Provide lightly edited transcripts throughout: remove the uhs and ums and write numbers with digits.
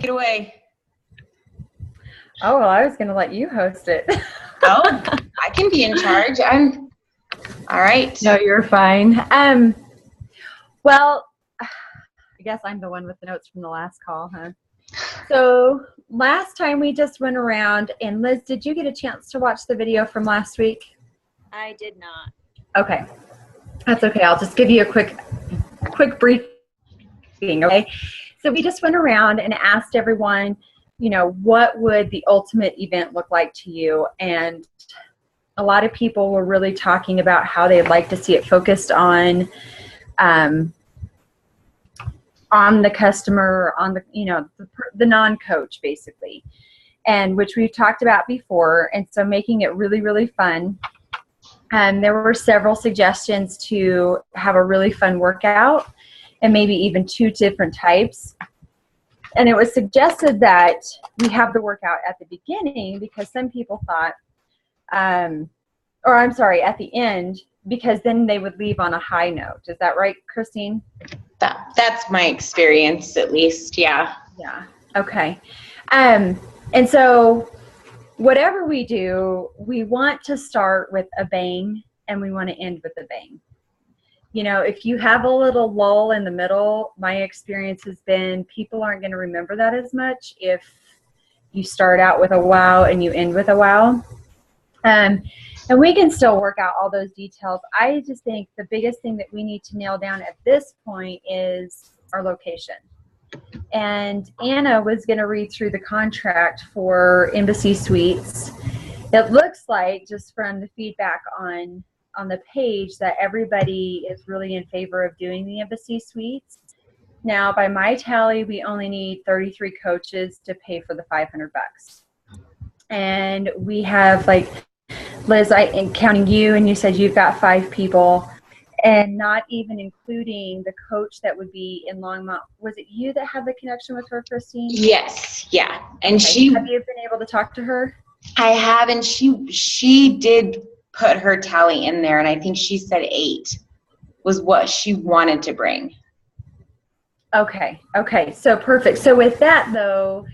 it away. Oh, well, I was going to let you host it. Oh, I can be in charge. I'm all right. No, you're fine. Well, I guess I'm the one with the notes from the last call, huh? So last time we just went around, and Liz, did you get a chance to watch the video from last week? I did not. Okay. That's okay. I'll just give you a quick briefing, okay? So we just went around and asked everyone, you know, what would the ultimate event look like to you? And a lot of people were really talking about how they'd like to see it focused on the customer, on the, you know, the non-coach basically, and which we've talked about before. And so making it really, really fun. And there were several suggestions to have a really fun workout and maybe even 2 different types. And it was suggested that we have the workout at the beginning because some people thought, or I'm sorry, at the end, because then they would leave on a high note. Is that right, Christine? That's my experience, at least. Yeah. Yeah. Okay. And so whatever we do, we want to start with a bang and we want to end with a bang. You know, if you have a little lull in the middle, my experience has been people aren't going to remember that as much if you start out with a wow and you end with a wow. And we can still work out all those details. I just think the biggest thing that we need to nail down at this point is our location. And Anna was going to read through the contract for Embassy Suites. It looks like, just from the feedback on the page, that everybody is really in favor of doing the Embassy Suites. Now, by my tally, we only need 33 coaches to pay for the $500. And we have, like, Liz, I'm counting you, and you said you've got 5 people, and not even including the coach that would be in Longmont. Was it you that had the connection with her, Christine? Yes. Yeah. And Okay. Have you been able to talk to her? I have, and she did put her tally in there, and I think she said 8 was what she wanted to bring. Okay. So perfect. So with that, though,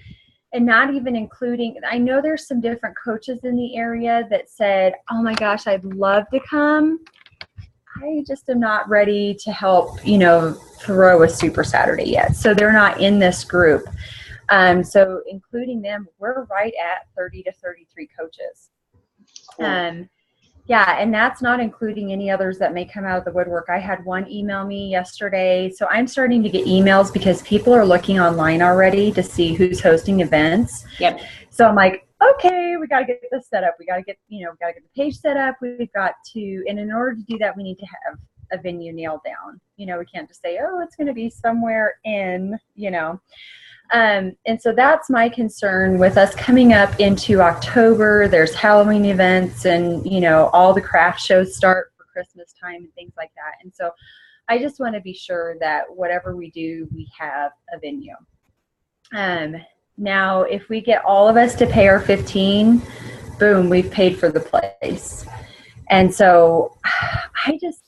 and not even including, I know there's some different coaches in the area that said, oh my gosh, I'd love to come. I just am not ready to help, you know, throw a Super Saturday yet. So they're not in this group. So including them, we're right at 30 to 33 coaches. Cool. Yeah, and that's not including any others that may come out of the woodwork. I had one email me yesterday. So I'm starting to get emails because people are looking online already to see who's hosting events. Yep. So I'm like, okay, we got to get this set up. We got to get, you know, we got to get the page set up. We've got to, and in order to do that, we need to have a venue nailed down. You know, we can't just say, oh, it's going to be somewhere in, you know. And so that's my concern with us coming up into October. There's Halloween events and, you know, all the craft shows start for Christmas time and things like that. And so I just want to be sure that whatever we do, we have a venue. Now, if we get all of us to pay our 15, boom, we've paid for the place. And so I just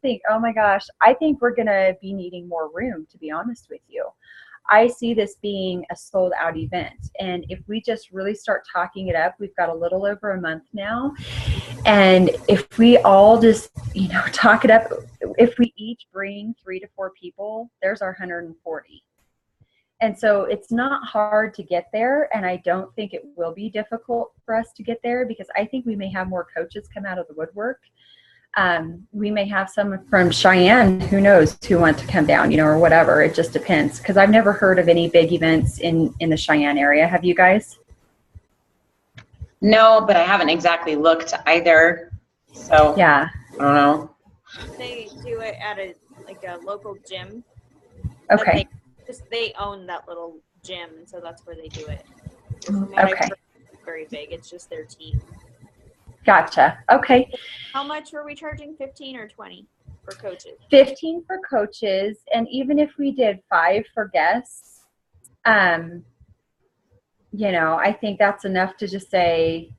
think, oh my gosh, I think we're going to be needing more room, to be honest with you. I see this being a sold out event. And if we just really start talking it up, we've got a little over a month now. And if we all just, you know, talk it up, if we each bring 3 to 4 people, there's our 140. And so it's not hard to get there. And I don't think it will be difficult for us to get there because I think we may have more coaches come out of the woodwork. We may have some from Cheyenne, who knows, who want to come down, you know, or whatever. It just depends. Because I've never heard of any big events in the Cheyenne area. Have you guys? No, but I haven't exactly looked either. So yeah, I don't know. They do it at a local gym. Okay. They own that little gym, and so that's where they do it. Okay. It's very big. It's just their team. Gotcha. Okay. How much were we charging? 15 or 20 for coaches? 15 for coaches, and even if we did 5 for guests, you know, I think that's enough to just say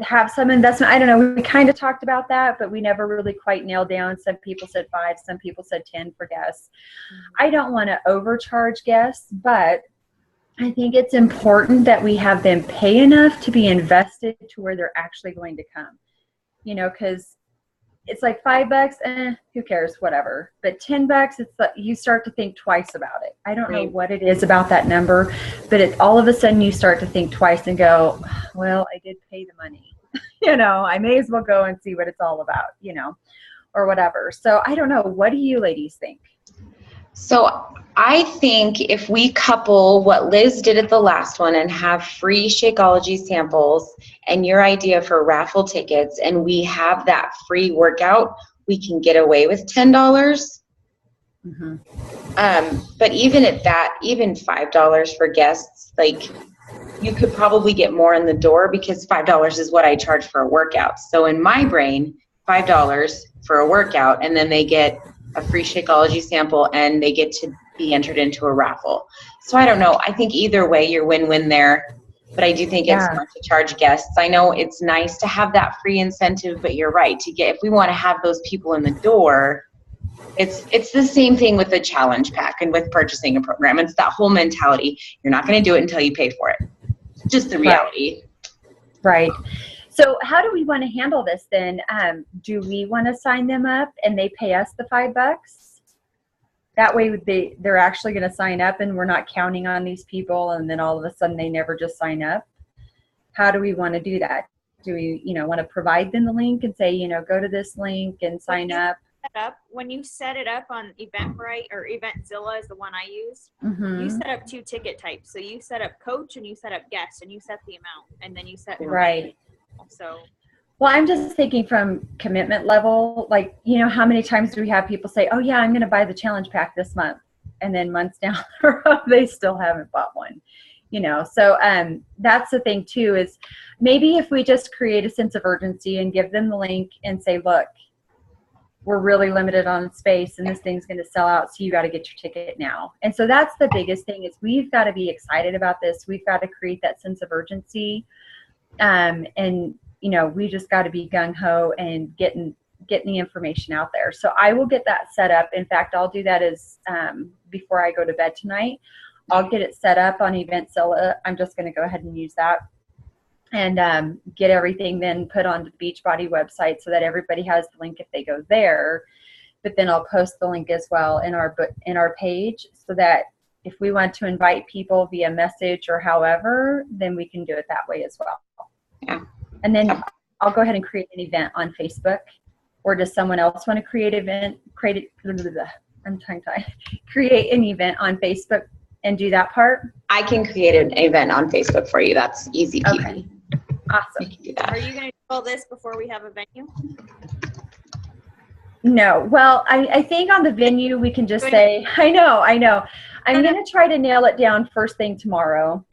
have some investment. I don't know. We kind of talked about that, but we never really quite nailed down. Some people said 5, some people said 10 for guests. I don't want to overcharge guests, but I think it's important that we have them pay enough to be invested to where they're actually going to come, you know, because it's like $5, who cares, whatever. But $10, it's like you start to think twice about it. I don't know what it is about that number, but all of a sudden you start to think twice and go, well, I did pay the money. You know, I may as well go and see what it's all about, you know, or whatever. So I don't know. What do you ladies think? So I think if we couple what Liz did at the last one and have free Shakeology samples and your idea for raffle tickets, and we have that free workout, we can get away with $10. But even at that, even $5 for guests, like you could probably get more in the door because $5 is what I charge for a workout. So in my brain, $5 for a workout, and then they get a free Shakeology sample and they get to be entered into a raffle. So I don't know. I think either way, you're win-win there. But I do think it's smart to charge guests. I know it's nice to have that free incentive, but you're right. If we want to have those people in the door, it's the same thing with the challenge pack and with purchasing a program. It's that whole mentality. You're not going to do it until you pay for it. Just the reality. Right. So how do we want to handle this then? Do we want to sign them up and they pay us the $5? That way they're actually going to sign up and we're not counting on these people and then all of a sudden they never just sign up. How do we want to do that? Do we, want to provide them the link and say, go to this link and sign up? When you set it up on Eventbrite or Eventzilla is the one I use, you set up 2 ticket types. So you set up coach and you set up guest and you set the amount and then you set right. So, well, I'm just thinking from commitment level, like, how many times do we have people say, oh yeah, I'm going to buy the challenge pack this month. And then months down the road, they still haven't bought one, So that's the thing too, is maybe if we just create a sense of urgency and give them the link and say, look, we're really limited on space and this thing's going to sell out. So you got to get your ticket now. And so that's the biggest thing is we've got to be excited about this. We've got to create that sense of urgency. And we just got to be gung-ho and getting the information out there. So I will get that set up. In fact, I'll do that as before I go to bed tonight. I'll get it set up on Eventzilla. I'm just going to go ahead and use that and get everything then put on the Beachbody website so that everybody has the link if they go there. But then I'll post the link as well in our page so that if we want to invite people via message or however, then we can do it that way as well. Yeah. And then I'll go ahead and create an event on Facebook. Or does someone else want to create an event on Facebook and do that part? I can create an event on Facebook for you. That's easy peasy. Okay. Awesome. can do that. Are you going to do all this before we have a venue? No. Well, I think on the venue we can just say, I know. I'm going to try to nail it down first thing tomorrow.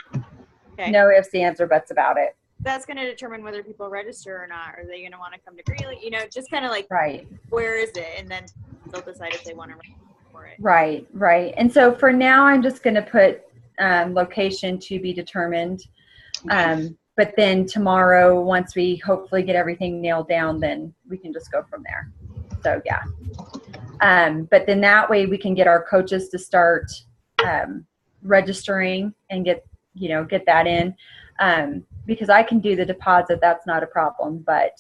Okay. No ifs, ands, or buts about it. That's going to determine whether people register or not. Are they going to want to come to Greeley? Just kind of like, right. Where is it? And then they'll decide if they want to register for it. Right. And so for now, I'm just going to put location to be determined. But then tomorrow, once we hopefully get everything nailed down, then we can just go from there. So, yeah. But then that way we can get our coaches to start registering and get that in. Because I can do the deposit, that's not a problem. But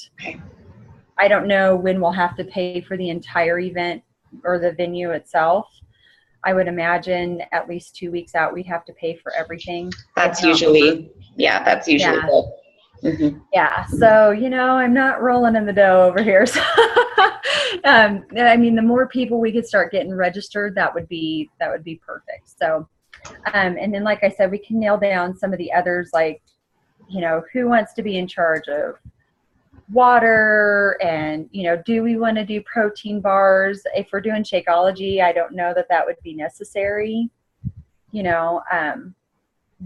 I don't know when we'll have to pay for the entire event or the venue itself. I would imagine at least 2 weeks out, we'd have to pay for everything. That's usually good. Mm-hmm. Yeah. So, I'm not rolling in the dough over here. So, the more people we could start getting registered, that would be perfect. So, and then, like I said, we can nail down some of the others, like, who wants to be in charge of water and, do we want to do protein bars? If we're doing Shakeology, I don't know that would be necessary.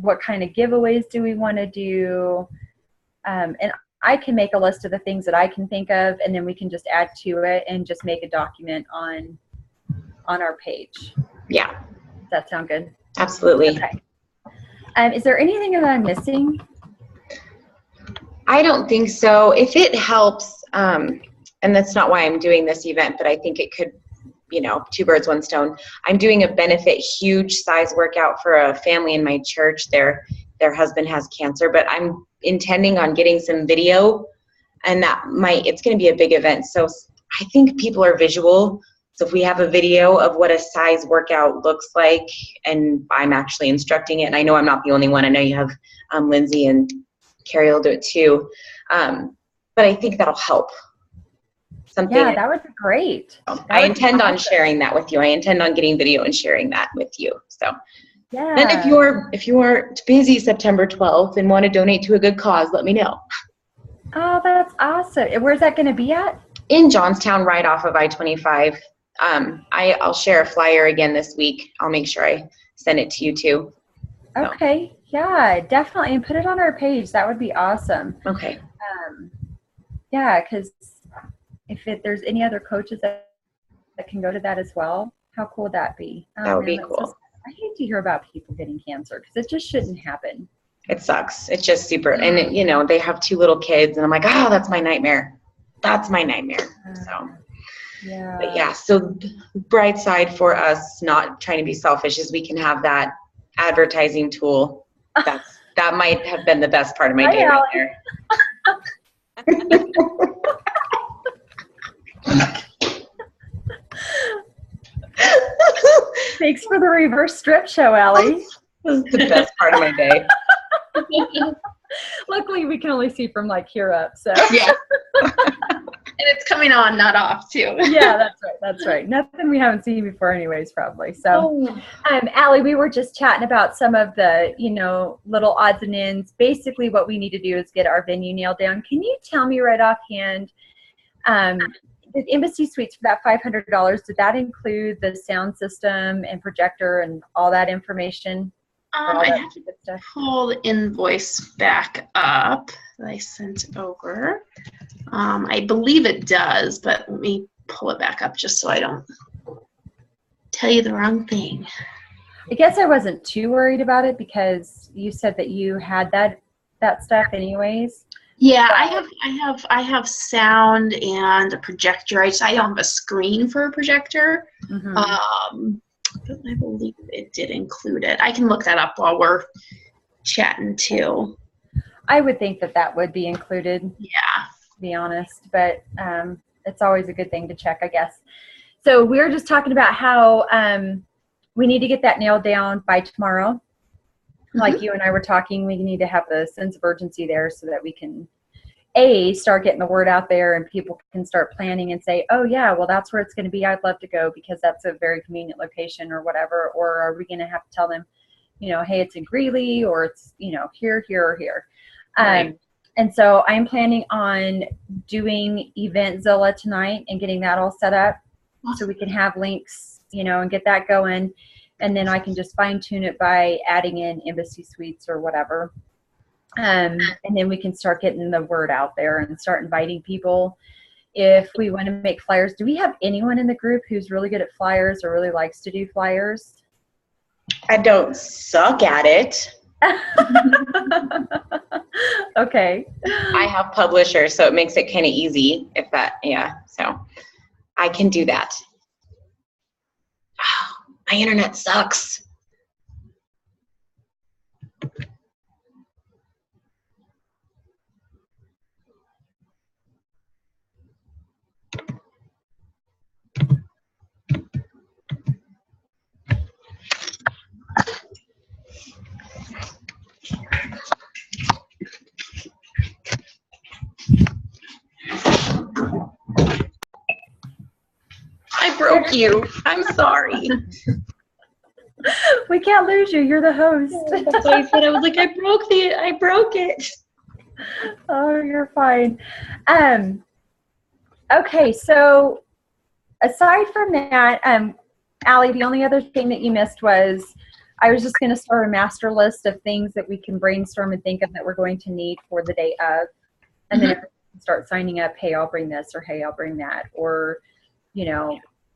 What kind of giveaways do we want to do? And I can make a list of the things that I can think of, and then we can just add to it and just make a document on our page. Yeah. Does that sound good? Absolutely. Okay. Is there anything that I'm missing? I don't think so. If it helps, and that's not why I'm doing this event, but I think it could, two birds, one stone. I'm doing a benefit huge size workout for a family in my church. Their husband has cancer, but I'm intending on getting some video, and it's going to be a big event. So I think people are visual. So if we have a video of what a size workout looks like, and I'm actually instructing it, and I know I'm not the only one. I know you have Lindsay and Carrie will do it too. But I think that'll help. Yeah, that would be great. I intend on sharing that with you. I intend on getting video and sharing that with you. So yeah. Then if you're busy September 12th and want to donate to a good cause, let me know. Oh, that's awesome. Where's that going to be at? In Johnstown, right off of I-25. I'll share a flyer again this week. I'll make sure I send it to you too. Okay. Yeah, definitely. And put it on our page. That would be awesome. Okay. Yeah, because if there's any other coaches that can go to that as well, how cool would that be? That would be cool. I hate to hear about people getting cancer because it just shouldn't happen. It sucks. It's just super. And, they have 2 little kids, and I'm like, oh, that's my nightmare. That's my nightmare. So, yeah. But yeah, so bright side for us, not trying to be selfish, is we can have that advertising tool. That might have been the best part of my day right there. Thanks for the reverse strip show, Allie. This is the best part of my day. Luckily, we can only see from here up. So yeah, and it's coming on, not off, too. Yeah, that's right. Nothing we haven't seen before, anyways, probably. So, Allie, we were just chatting about some of the, little odds and ends. Basically, what we need to do is get our venue nailed down. Can you tell me right offhand? The Embassy Suites for that $500, did that include the sound system and projector and all that information? I have to pull the invoice back up that I sent over. I believe it does, but let me pull it back up just so I don't tell you the wrong thing. I guess I wasn't too worried about it because you said that you had that stuff anyways. Yeah, I have sound and a projector. I don't have a screen for a projector. Mm-hmm. But I believe it did include it. I can look that up while we're chatting too. I would think that would be included. Yeah. To be honest, but it's always a good thing to check, I guess. So we were just talking about how we need to get that nailed down by tomorrow. Mm-hmm. Like you and I were talking, we need to have a sense of urgency there so that we can start getting the word out there and people can start planning and say, oh yeah, well that's where it's going to be. I'd love to go because that's a very convenient location or whatever. Or are we going to have to tell them, hey, it's in Greeley or it's, here, or here. Right. And so I'm planning on doing Eventzilla tonight and getting that all set up so we can have links, and get that going. And then I can just fine tune it by adding in Embassy Suites or whatever. And then we can start getting the word out there and start inviting people. If we want to make flyers, do we have anyone in the group who's really good at flyers or really likes to do flyers? I don't suck at it. Okay. I have publishers, so it makes it kind of easy so I can do that. Oh, my internet sucks. I broke you. I'm sorry. We can't lose you. You're the host. That's what I said. I was like, I broke it. Oh, you're fine. Okay, so aside from that, Allie, the only other thing that you missed was I was just going to start a master list of things that we can brainstorm and think of that we're going to need for the day of. And then if we start signing up, hey, I'll bring this or hey, I'll bring that. Or,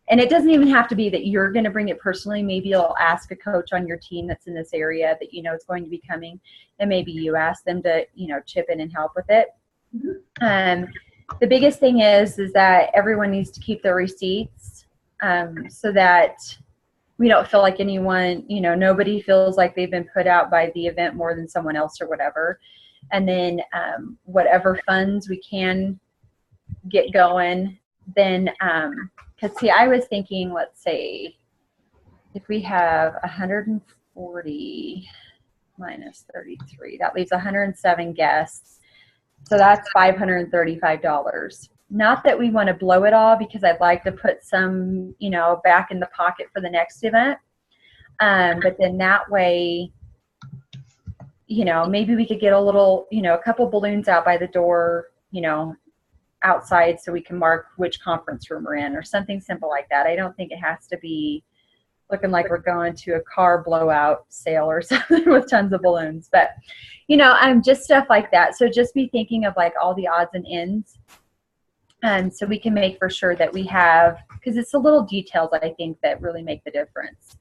And it doesn't even have to be that you're going to bring it personally. Maybe you'll ask a coach on your team that's in this area that you know is going to be coming, and maybe you ask them to, you know, chip in and help with it. The biggest thing is that everyone needs to keep their receipts, so that we don't feel like anyone, you know, nobody feels like they've been put out by the event more than someone else or whatever. And then whatever funds we can get going, then because see, I was thinking, let's say if we have 140 minus 33, that leaves 107 guests. So that's $535. Not that we want to blow it all, because I'd like to put some, you know, back in the pocket for the next event. But then that way, you know, maybe we could get a little, you know, a couple balloons out by the door, you know, outside, so we can mark which conference room we're in or something simple like that. I don't think it has to be looking like we're going to a car blowout sale or something with tons of balloons. But, you know, just stuff like that. So just be thinking of like all the odds and ends. And so we can make for sure that we have, because it's the little details I think that really make the difference,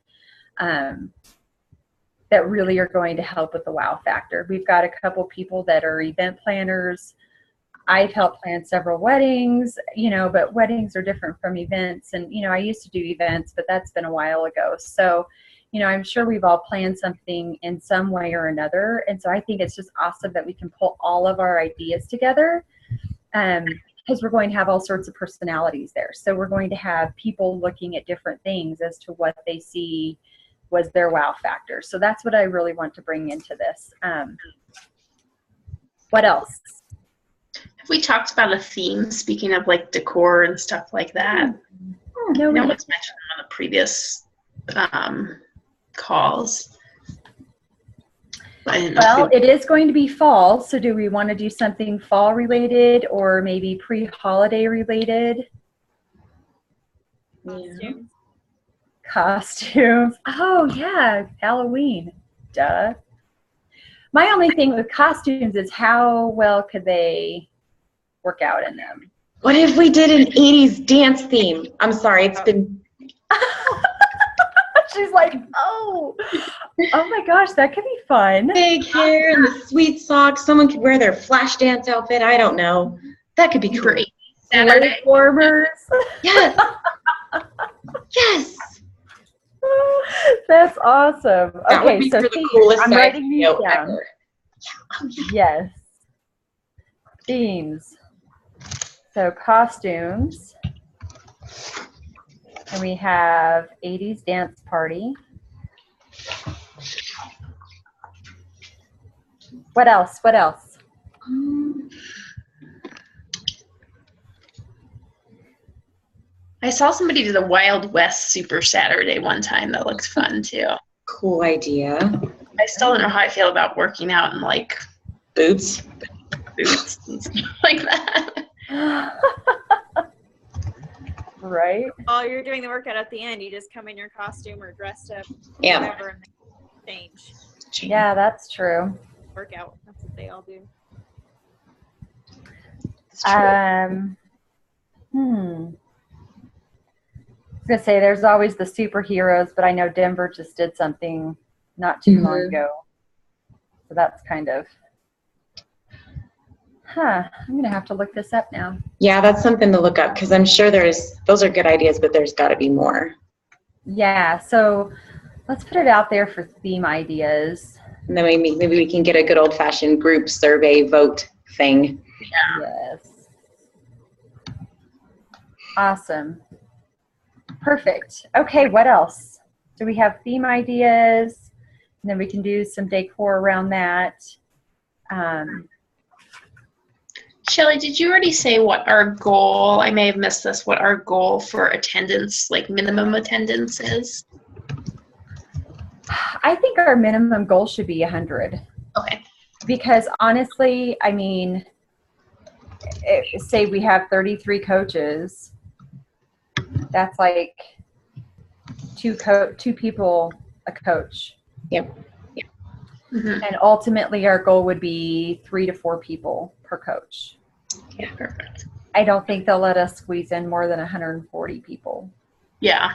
that really are going to help with the wow factor. We've got a couple people that are event planners. I've helped plan several weddings, you know, but weddings are different from events. And, you know, I used to do events, but that's been a while ago. So, you know, I'm sure we've all planned something in some way or another. And so I think it's just awesome that we can pull all of our ideas together. Because we're going to have all sorts of personalities there. So we're going to have people looking at different things as to what they see was their wow factor. So that's what I really want to bring into this. What else? Have we talked about a theme, speaking of like decor and stuff like that? No, I know it's mentioned on the previous calls. Well, it is going to be fall, so do we want to do something fall related or maybe pre-holiday related? Costumes. Costumes. Oh yeah, Halloween. Duh. My only thing with costumes is how well could they work out in them? What if we did an 80s dance theme? I'm sorry, it's been... She's like, oh my gosh, that could be fun. Big hair and the sweet socks. Someone could wear their flash dance outfit. I don't know. That could be cool. Great. Saturday. Performers. Yes. Yes. That's awesome. That would Okay, be so for the coolest I'm side writing these note down. ever. Yes. Themes. So costumes. And we have 80s dance party. What else? What else? I saw somebody do the Wild West Super Saturday one time. That looked fun too. Cool idea. I still don't know how I feel about working out in like Boots. boots and stuff like that. Right? While you're doing the workout at the end, you just come in your costume or dressed up, Yeah. whatever, and then change. Yeah, that's true. Workout. That's what they all do. It's true. I was gonna say there's always the superheroes, but I know Denver just did something not too long ago. So that's kind of I'm gonna have to look this up now. Yeah, that's something to look up because I'm sure those are good ideas, but there's got to be more. Yeah, so let's put it out there for theme ideas. And then maybe we can get a good old-fashioned group survey vote thing. Yes. Awesome. Perfect. Okay, what else? So we have theme ideas, and then we can do some decor around that. Shelly, did you already say what our goal, I may have missed this, what our goal for attendance, like minimum attendance is? I think our minimum goal should be 100. Okay. Because honestly, I mean, say we have 33 coaches, that's like two people a coach. Yep. Mm-hmm. And ultimately our goal would be 3 to 4 people per coach. Yeah, perfect. I don't think they'll let us squeeze in more than 140 people. Yeah.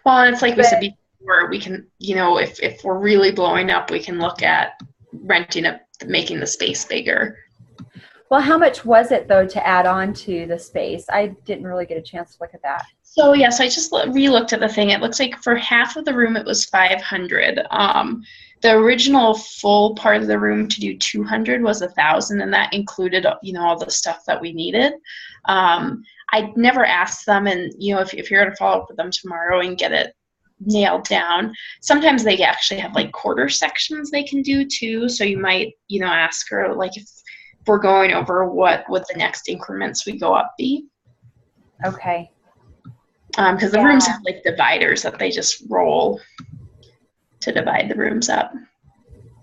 Well, and it's like we said before, we can, if we're really blowing up, we can look at making the space bigger. Well, how much was it though to add on to the space? I didn't really get a chance to look at that. So yes, I just re-looked at the thing. It looks like for half of the room it was $500. The original full part of the room to do 200 was $1,000, and that included all the stuff that we needed. I never asked them, and if you're gonna follow up with them tomorrow and get it nailed down, sometimes they actually have like quarter sections they can do too. So you might ask her, like, if we're going over what would the next increments we go up be. Okay. Because the rooms have like dividers that they just roll to divide the rooms up.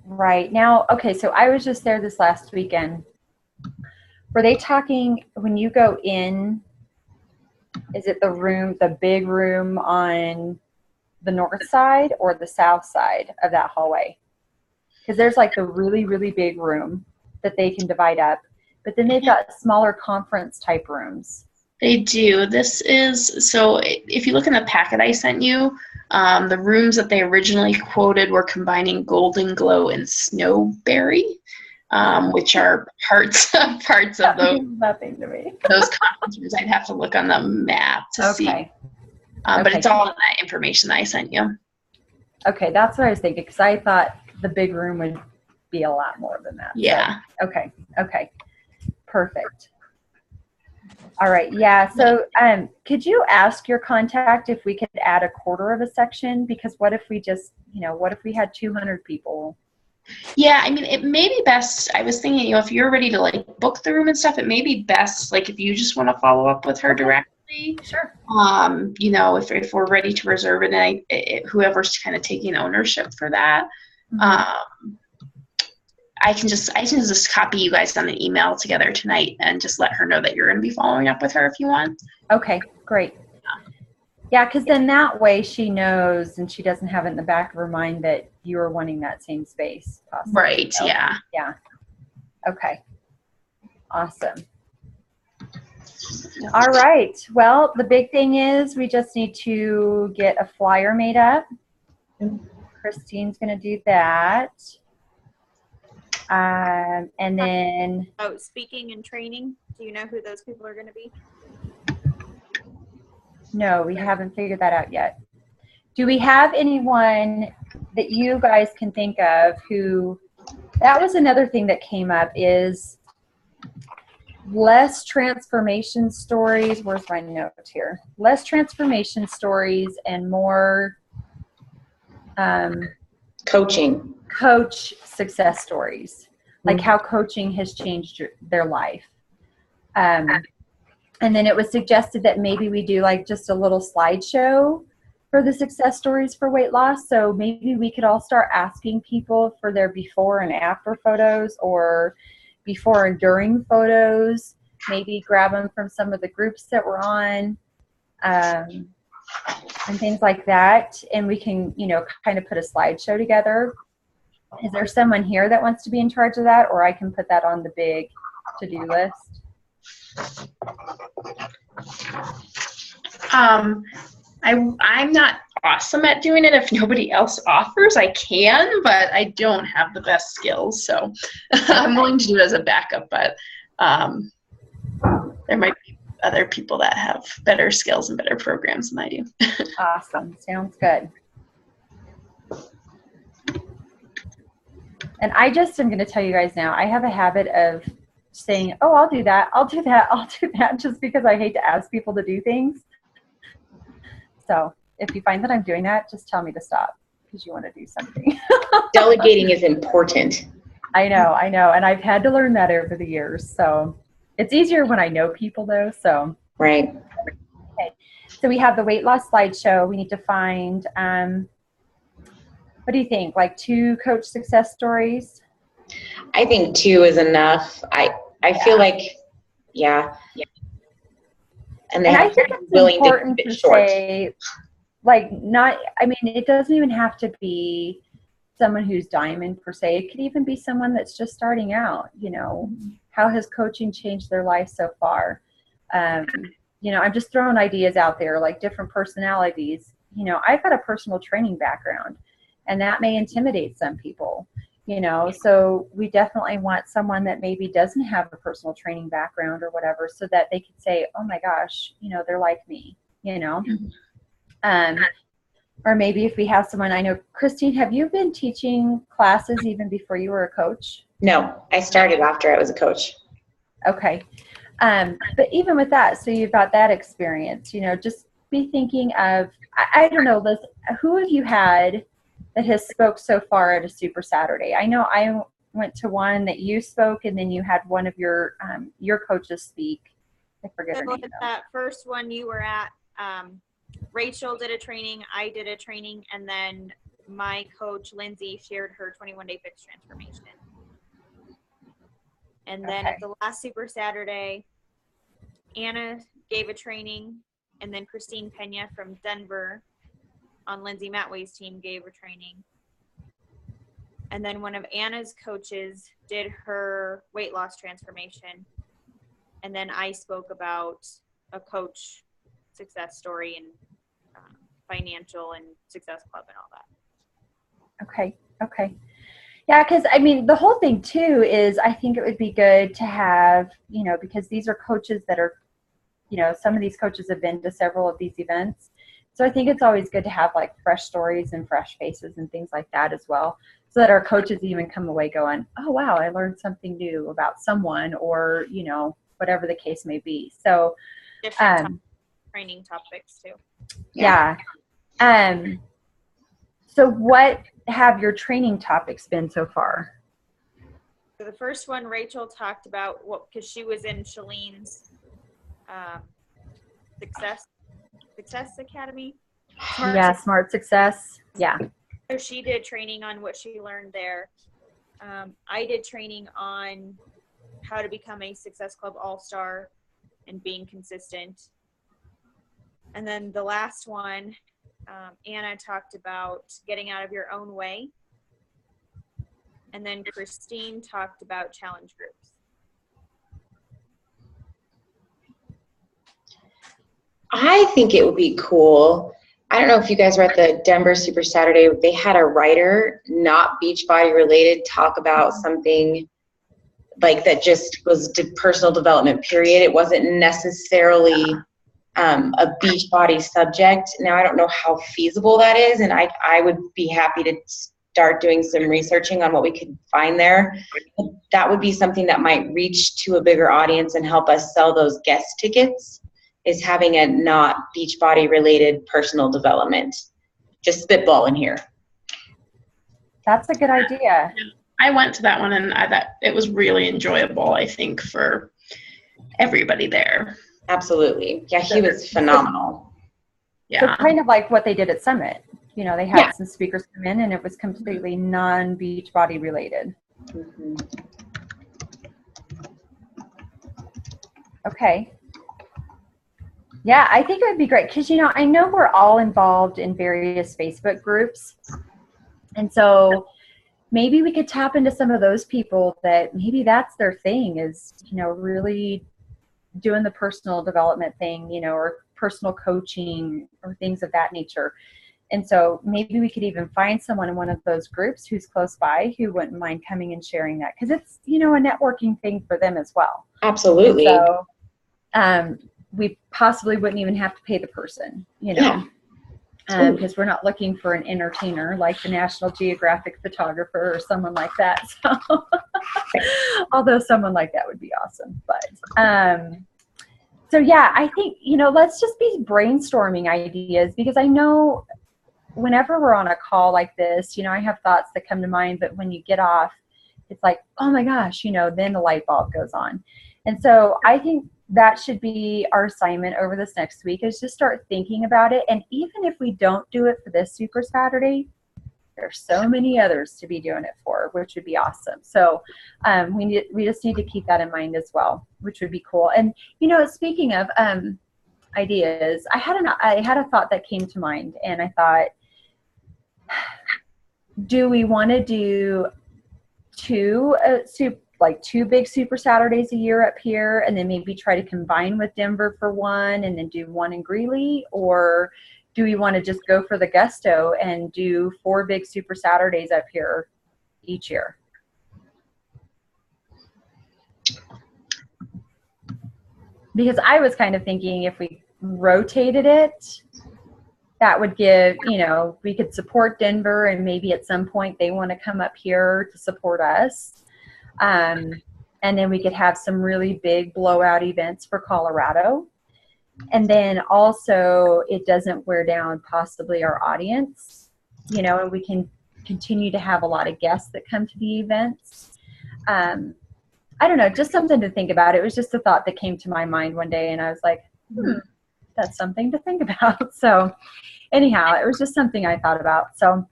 Right. Now, okay, so I was just there this last weekend. Were they talking, when you go in, is it the big room on the north side or the south side of that hallway? Because there's like the really, really big room that they can divide up, but then they've got smaller conference type rooms. They do. So if you look in the packet I sent you, the rooms that they originally quoted were combining Golden Glow and Snowberry, which are parts of those. Nothing to me. Those conference rooms. I'd have to look on the map to see. But it's all in that information that I sent you. Okay, that's what I was thinking, because I thought the big room would be a lot more than that. Yeah. So, okay. Perfect. All right. Yeah. So could you ask your contact if we could add a quarter of a section? Because what if we just, what if we had 200 people? Yeah, I mean, it may be best. I was thinking, if you're ready to like book the room and stuff, it may be best, like, if you just want to follow up with her directly. Sure. If we're ready to reserve it, and whoever's kind of taking ownership for that, I can just copy you guys on an email together tonight and just let her know that you're going to be following up with her if you want. Okay, great. Yeah, because then that way she knows and she doesn't have it in the back of her mind that you are wanting that same space. Possibly. Right, So, yeah. Yeah. Okay. Awesome. All right. Well, the big thing is we just need to get a flyer made up. Christine's going to do that. And then... Oh, speaking and training. Do you know who those people are going to be? No, we haven't figured that out yet. Do we have anyone that you guys can think of who... That was another thing that came up, is less transformation stories. Where's my note here? Less transformation stories and more coach success stories, like how coaching has changed their life. And then it was suggested that maybe we do like just a little slideshow for the success stories for weight loss. So maybe we could all start asking people for their before and after photos, or before and during photos. Maybe grab them from some of the groups that we're on, and things like that. And we can, kind of put a slideshow together. Is there someone here that wants to be in charge of that, or I can put that on the big to-do list? I'm not awesome at doing it. If nobody else offers, I can, but I don't have the best skills, so I'm willing to do it as a backup, but there might be other people that have better skills and better programs than I do. Awesome. Sounds good. And I just am going to tell you guys now, I have a habit of saying, oh, I'll do that, just because I hate to ask people to do things. So if you find that I'm doing that, just tell me to stop because you want to do something. Delegating is important. I know. And I've had to learn that over the years. So it's easier when I know people though. So. Right. Okay. So we have the weight loss slideshow. We need to find, what do you think? Like 2 coach success stories? I think 2 is enough. I feel like, yeah. And I think it's willing important to keep it to short. say, it doesn't even have to be someone who's diamond per se. It could even be someone that's just starting out. How has coaching changed their life so far? I'm just throwing ideas out there, like different personalities. I've got a personal training background, and that may intimidate some people, so we definitely want someone that maybe doesn't have a personal training background or whatever, so that they could say, oh my gosh, they're like me, or maybe if we have someone, I know, Christine, have you been teaching classes even before you were a coach? No, I started after I was a coach. Okay. But even with that, so you've got that experience, just be thinking of, I don't know, Liz, who have you had that has spoke so far at a Super Saturday? I know I went to one that you spoke, and then you had one of your coaches speak. I forget her So name. that first one you were at, Rachel did a training, I did a training, and then my coach, Lindsay, shared her 21-day fixed transformation. And then at the last Super Saturday, Anna gave a training, and then Christine Pena from Denver on Lindsay Matway's team gave a training. And then one of Anna's coaches did her weight loss transformation. And then I spoke about a coach success story and financial and success club and all that. Okay. Yeah, because the whole thing too is I think it would be good to have, because these are coaches that are, some of these coaches have been to several of these events. So I think it's always good to have like fresh stories and fresh faces and things like that as well, so that our coaches even come away going, oh, wow, I learned something new about someone, or, whatever the case may be. So Different training topics too. Yeah. So what have your training topics been so far? So the first one, Rachel talked about because she was in Shalene's Success Academy. Smart Success. Yeah. So she did training on what she learned there. I did training on how to become a Success Club All-Star and being consistent. And then the last one, Anna talked about getting out of your own way. And then Christine talked about challenge groups. I think it would be cool. I don't know if you guys were at the Denver Super Saturday. They had a writer, not Beachbody related, talk about something like that just was personal development, period. It wasn't necessarily a Beachbody subject. Now, I don't know how feasible that is, and I would be happy to start doing some researching on what we could find there. That would be something that might reach to a bigger audience and help us sell those guest tickets, is having a not Beachbody related personal development. Just spitballing here. That's a good idea. I went to that one, and I thought it was really enjoyable, I think, for everybody there. Absolutely. Yeah, he was phenomenal. Yeah. So kind of like what they did at Summit. They had some speakers come in, and it was completely non-Beachbody related. Mm-hmm. Okay. Yeah, I think it would be great because, I know we're all involved in various Facebook groups. And so maybe we could tap into some of those people that maybe that's their thing, is, really doing the personal development thing, or personal coaching or things of that nature. And so maybe we could even find someone in one of those groups who's close by who wouldn't mind coming and sharing that, because it's, a networking thing for them as well. Absolutely. And so we possibly wouldn't even have to pay the person, because we're not looking for an entertainer like the National Geographic photographer or someone like that. So, although someone like that would be awesome. But so yeah, I think, let's just be brainstorming ideas, because I know whenever we're on a call like this, I have thoughts that come to mind, but when you get off, it's like, oh my gosh, then the light bulb goes on. And so I think that should be our assignment over this next week, is just start thinking about it. And even if we don't do it for this Super Saturday, there's so many others to be doing it for, which would be awesome. So we just need to keep that in mind as well, which would be cool. And, speaking of ideas, I had a thought that came to mind, and I thought, do we want to do two like 2 big Super Saturdays a year up here, and then maybe try to combine with Denver for one and then do one in Greeley? Or do we want to just go for the gusto and do 4 big Super Saturdays up here each year? Because I was kind of thinking if we rotated it, that would give, you know, we could support Denver and maybe at some point they want to come up here to support us. And then we could have some really big blowout events for Colorado. And then also it doesn't wear down possibly our audience, you know, and we can continue to have a lot of guests that come to the events. I don't know, just something to think about. It was just a thought that came to my mind one day and I was like, that's something to think about. So anyhow, it was just something I thought about. So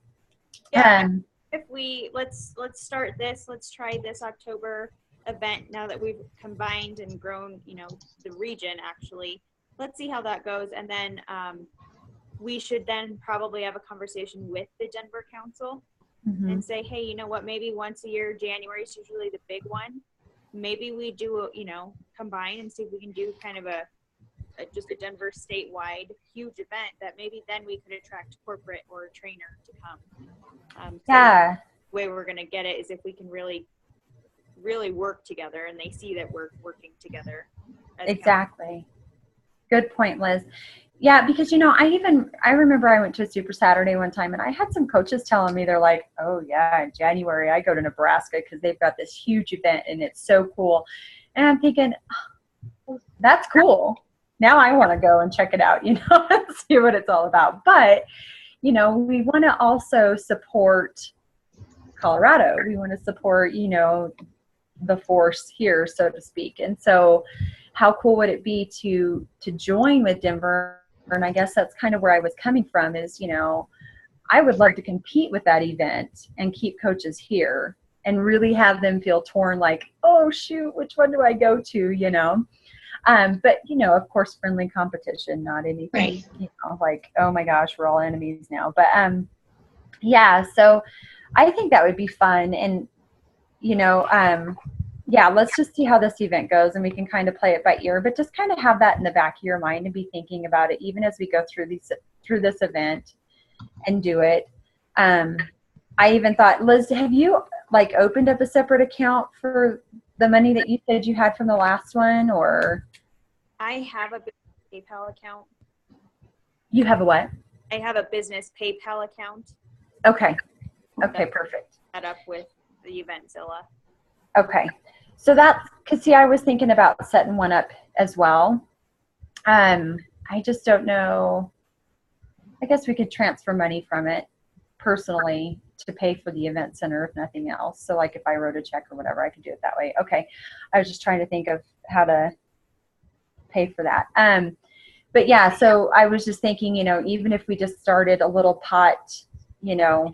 yeah, if we let's start this, let's try this October event now that we've combined and grown, you know, the region actually. Let's see how that goes, and then we should then probably have a conversation with the Denver Council and say, hey, you know what, maybe once a year, January is usually the big one. Maybe we do, you know, combine and see if we can do kind of just a Denver statewide huge event that maybe then we could attract corporate or a trainer to come. yeah. So the way we're going to get it is if we can really work together and they see that we're working together. Exactly. Good point, Liz. Yeah, because, you know, I remember I went to a Super Saturday one time and I had some coaches telling me, they're like, oh yeah, in January I go to Nebraska because they've got this huge event and it's so cool. And I'm thinking, oh, that's cool. Now I want to go and check it out, you know, and see what it's all about. But, you know, we want to also support Colorado. We want to support, you know, the force here, so to speak. And so how cool would it be to join with Denver? And I guess that's kind of where I was coming from is, you know, I would love to compete with that event and keep coaches here and really have them feel torn like, oh, shoot, which one do I go to, you know? But, you know, of course, friendly competition, not anything, right, you know, like, oh my gosh, we're all enemies now. But yeah, so I think that would be fun. And, you know, yeah, let's just see how this event goes and we can kind of play it by ear, but just kind of have that in the back of your mind and be thinking about it even as we go through this event and do it. I even thought, Liz, have you like opened up a separate account for the money that you said you had from the last one, or? I have a PayPal account. You have a what? I have a business PayPal account. Okay. Okay, perfect. Set up with the Eventzilla. Okay. So that's, because see, I was thinking about setting one up as well. I just don't know. I guess we could transfer money from it personally to pay for the event center, if nothing else. So like if I wrote a check or whatever, I could do it that way. Okay. I was just trying to think of how to pay for that. But yeah, so I was just thinking, you know, even if we just started a little pot, you know,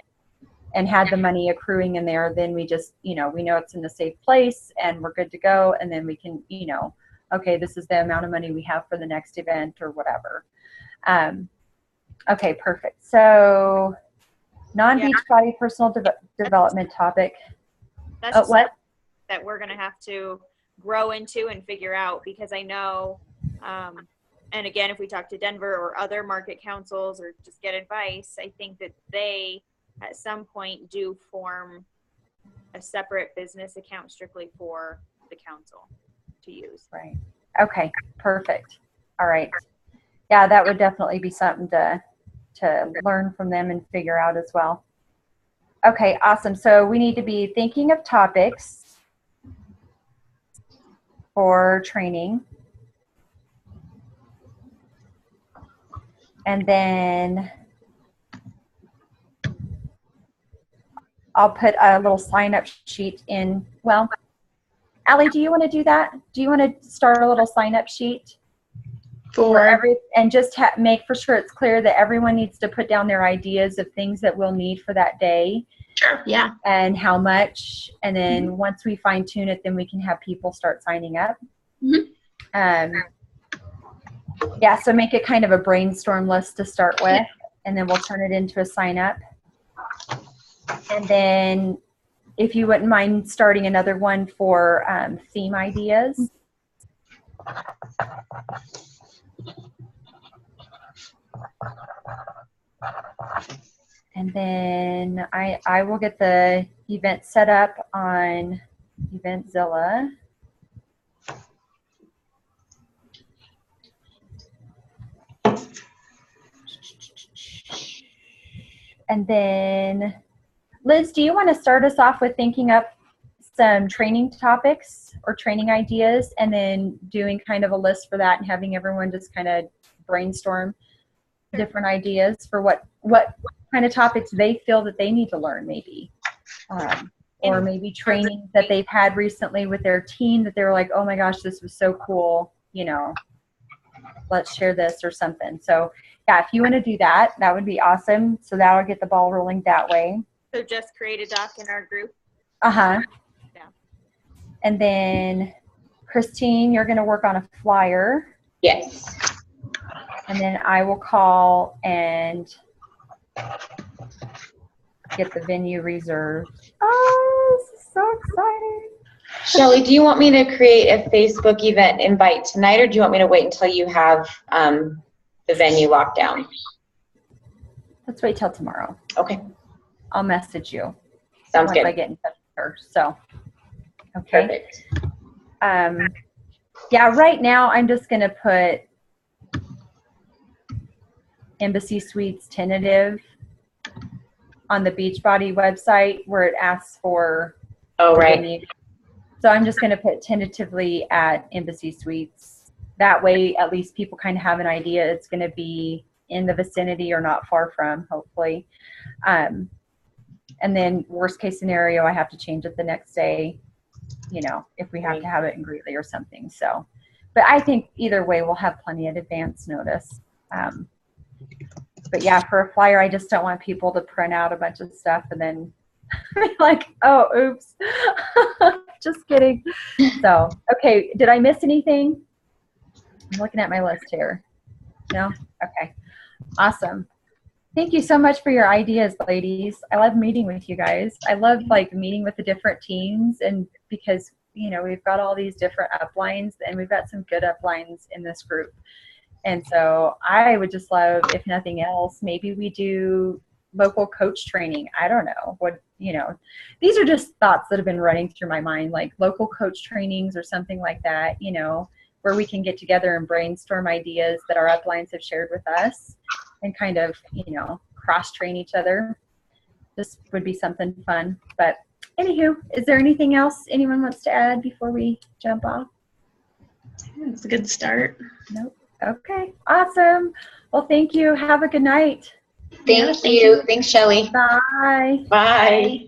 and had the money accruing in there, then we just, you know, we know it's in a safe place and we're good to go. And then we can, you know, okay, this is the amount of money we have for the next event or whatever. Okay, perfect. So non-Beachbody personal development topic. That's what? That we're going to have to grow into and figure out, because I know, and again, if we talk to Denver or other market councils or just get advice, I think that they at some point do form a separate business account strictly for the council to use. Right. Okay, perfect. All right. Yeah, that would definitely be something to learn from them and figure out as well. Okay, awesome. So we need to be thinking of topics for training. And then I'll put a little sign-up sheet in. Well, Allie, do you want to do that? Do you want to start a little sign-up sheet? And just make for sure it's clear that everyone needs to put down their ideas of things that we'll need for that day. Sure, yeah. And how much. And then once we fine tune it, then we can have people start signing up. Yeah, so make it kind of a brainstorm list to start with, and then we'll turn it into a sign up. And then if you wouldn't mind starting another one for theme ideas. And then I will get the event set up on Eventzilla. And then, Liz, do you want to start us off with thinking up some training topics or training ideas, and then doing kind of a list for that and having everyone just kind of brainstorm different ideas for what kind of topics they feel that they need to learn, maybe. Or maybe training that they've had recently with their team that they were like, oh my gosh, this was so cool, you know, let's share this or something. So yeah, if you want to do that, that would be awesome. So that'll get the ball rolling that way. So just create a doc in our group. Uh-huh. Yeah. And then Christine, you're going to work on a flyer. Yes. And then I will call and get the venue reserved. Oh, this is so exciting. Shelly, do you want me to create a Facebook event invite tonight, or do you want me to wait until you have the venue locked down? Let's wait till tomorrow. Okay. I'll message you. Sounds once good. I get in touch with her. So, okay. Perfect. Yeah, right now I'm just going to put Embassy Suites tentative on the Beachbody website where it asks for. Oh, right. venue. So I'm just going to put tentatively at Embassy Suites. That way, at least people kind of have an idea it's going to be in the vicinity or not far from, hopefully. And then worst case scenario, I have to change it the next day, you know, if we have to have it in Greeley or something. So, but I think either way, we'll have plenty of advance notice. But yeah, for a flyer, I just don't want people to print out a bunch of stuff and then be like, oh, oops. Just kidding. So, okay. Did I miss anything? I'm looking at my list here. No? Okay. Awesome. Thank you so much for your ideas, ladies. I love meeting with you guys. I love like meeting with the different teams, and because, you know, we've got all these different uplines and we've got some good uplines in this group. And so I would just love, if nothing else, maybe we do local coach training. I don't know what, you know, these are just thoughts that have been running through my mind, like local coach trainings or something like that, you know, where we can get together and brainstorm ideas that our uplines have shared with us and kind of, you know, cross train each other. This would be something fun. But anywho, is there anything else anyone wants to add before we jump off? It's a good start. Nope. Okay. Awesome. Well, thank you. Have a good night. Thank you. Thanks, Shelly. Bye. Bye.